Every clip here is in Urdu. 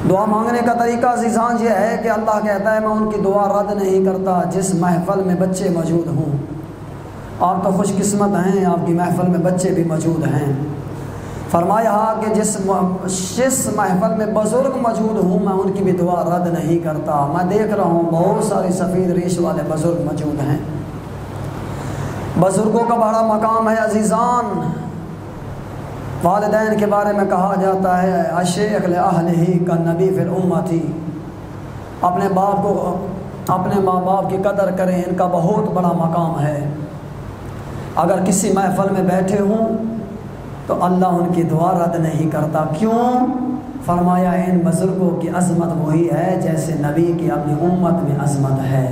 دعا مانگنے کا طریقہ عزیزان یہ ہے کہ اللہ کہتا ہے میں ان کی دعا رد نہیں کرتا جس محفل میں بچے موجود ہوں۔ آپ تو خوش قسمت ہیں، آپ کی محفل میں بچے بھی موجود ہیں۔ فرمایا کہ جس محفل میں بزرگ موجود ہوں میں ان کی بھی دعا رد نہیں کرتا۔ میں دیکھ رہا ہوں بہت ساری سفید ریش والے بزرگ موجود ہیں۔ بزرگوں کا بڑا مقام ہے عزیزان۔ والدین کے بارے میں کہا جاتا ہے الشیخ لأہلہ کالنبی فی الامۃ، اپنے باپ کو، اپنے ماں باپ کی قدر کریں، ان کا بہت بڑا مقام ہے۔ اگر کسی محفل میں بیٹھے ہوں تو اللہ ان کی دعا رد نہیں کرتا۔ کیوں؟ فرمایا ان بزرگوں کی عظمت وہی ہے جیسے نبی کی اپنی امت میں عظمت ہے۔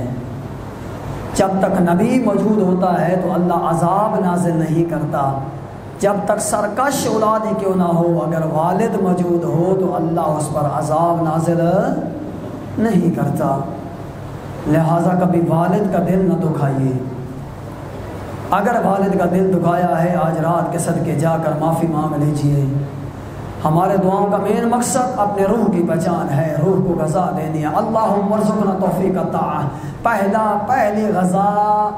جب تک نبی موجود ہوتا ہے تو اللہ عذاب نازل نہیں کرتا، جب تک سرکش اولاد ہی کیوں نہ ہو، اگر والد موجود ہو تو اللہ اس پر عذاب نازل نہیں کرتا۔ لہٰذا کبھی والد کا دل نہ دکھائیے۔ اگر والد کا دل دکھایا ہے آج رات کے صدقے جا کر معافی مانگ لیجئے۔ ہمارے دعاؤں کا مین مقصد اپنے روح کی پہچان ہے، روح کو غذا دینی ہے۔ اللہم ارزقنا توفیق الطاعۃ، پہلی غذا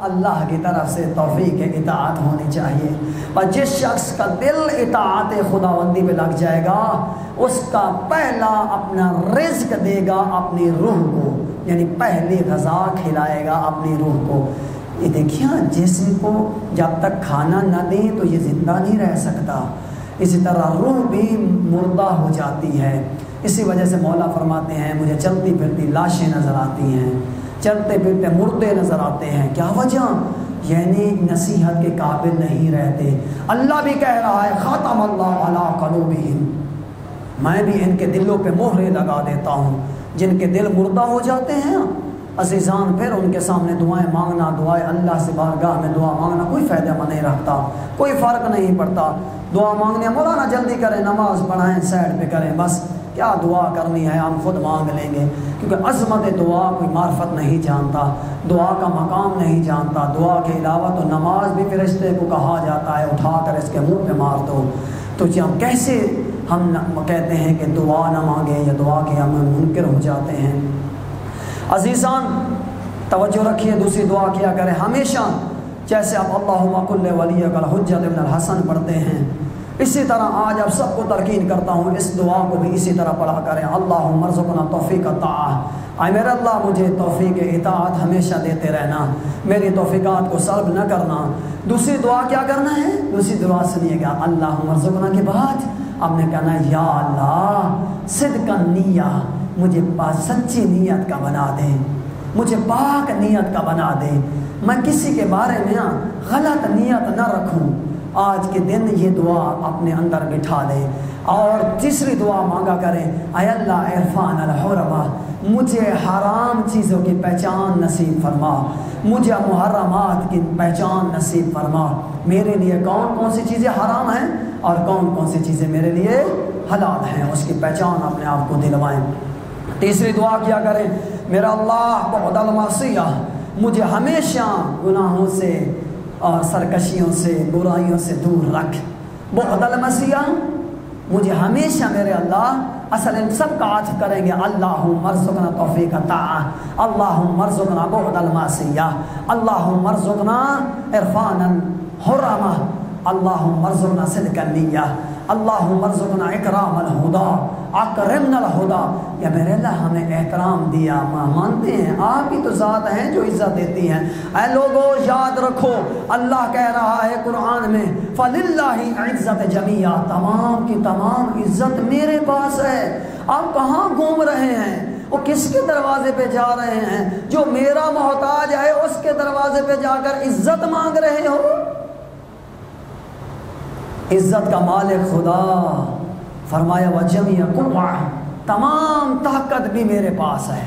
اللہ کی طرف سے توفیق اطاعت ہونی چاہیے۔ اور جس شخص کا دل اطاعت خداوندی پہ لگ جائے گا اس کا پہلا اپنا رزق دے گا اپنی روح کو، یعنی پہلی غذا کھلائے گا اپنی روح کو۔ یہ دیکھیے جسم کو جب تک کھانا نہ دیں تو یہ زندہ نہیں رہ سکتا، اسی طرح روح بھی مردہ ہو جاتی ہے۔ اسی وجہ سے مولا فرماتے ہیں مجھے چلتی پھرتی لاشیں نظر آتی ہیں، چلتے پھرتے مردے نظر آتے ہیں۔ کیا وجہ؟ یعنی نصیحت کے قابل نہیں رہتے۔ اللہ بھی کہہ رہا ہے ختم اللہ علی قلوبہم، میں بھی ان کے دلوں پہ مہرے لگا دیتا ہوں۔ جن کے دل مردہ ہو جاتے ہیں عزیزان، پھر ان کے سامنے دعائیں مانگنا، دعائیں اللہ سے بارگاہ میں دعا مانگنا کوئی فائدہ مند نہیں رکھتا، کوئی فرق نہیں پڑتا۔ دعا مانگنے مولانا جلدی کریں، نماز پڑھائیں، سائڈ پہ کریں، بس کیا دعا کرنی ہے ہم خود مانگ لیں گے، کیونکہ عظمت دعا کوئی معرفت نہیں جانتا، دعا کا مقام نہیں جانتا۔ دعا کے علاوہ تو نماز بھی فرشتے کو کہا جاتا ہے اٹھا کر اس کے منہ پہ مار دو، تو ہم کیسے ہم کہتے ہیں کہ دعا نہ مانگیں یا دعا کے ہم منکر ہو جاتے ہیں۔ عزیزان توجہ رکھیے، دوسری دعا کیا کریں ہمیشہ، جیسے آپ اللہم کل ولیک الحجۃ ابن الحسن پڑھتے ہیں، اسی طرح آج آپ سب کو تلقین کرتا ہوں اس دعا کو بھی اسی طرح پڑھا کریں۔ اللہم ارزقنا توفیق الطاعۃ، اے میرے اللہ مجھے توفیق اطاعت ہمیشہ دیتے رہنا، میری توفیقات کو سلب نہ کرنا۔ دوسری دعا کیا کرنا ہے؟ دوسری دعا سنیے گا، اللہم ارزقنا کے بعد آپ نے کہنا یا اللہ صدق النیہ، مجھے سچی نیت کا بنا دے، مجھے پاک نیت کا بنا دے، میں کسی کے بارے میں غلط نیت نہ رکھوں۔ آج کے دن یہ دعا اپنے اندر بٹھا لے۔ اور تیسری دعا مانگا کریں، اے اللہ عرفان الحرمہ، مجھے حرام چیزوں کی پہچان نصیب فرما، مجھے محرمات کی پہچان نصیب فرما، میرے لیے کون کون سی چیزیں حرام ہیں اور کون کون سی چیزیں میرے لیے حلال ہیں، اس کی پہچان اپنے آپ کو دلوائیں۔ تیسری دعا کیا کریں، میرا اللہ بعد المعصیہ، مجھے ہمیشہ گناہوں سے اور سرکشیوں سے برائیوں سے دور رکھ۔ بعد المعصیہ، مجھے ہمیشہ میرے اللہ، اصل ان سب کا عطف کریں گے اللہم ارزقنا توفیق الطاعۃ، اللہم ارزقنا بعد المعصیہ، اللہم ارزقنا عرفان الحرمہ، اللہم ارزقنا صدق النیہ، اللہم ارزقنا اکرام الہدا، اکرمنا الہدا۔ یا میرے اللہ ہمیں احترام دیا، مانتے ہیں آپ ہی تو ذات ہیں جو عزت دیتی ہیں۔ اے لوگو یاد رکھو اللہ کہہ رہا ہے قرآن میں فَلِلَّهِ عِزَّةُ جَمِيعًا، تمام کی تمام عزت میرے پاس ہے۔ آپ کہاں گھوم رہے ہیں؟ وہ کس کے دروازے پہ جا رہے ہیں؟ جو میرا محتاج ہے اس کے دروازے پہ جا کر عزت مانگ رہے ہو؟ عزت کا مالک خدا، فرمایا وَجَمِيعَ قُوَّةٍ، تمام طاقت بھی میرے پاس ہے۔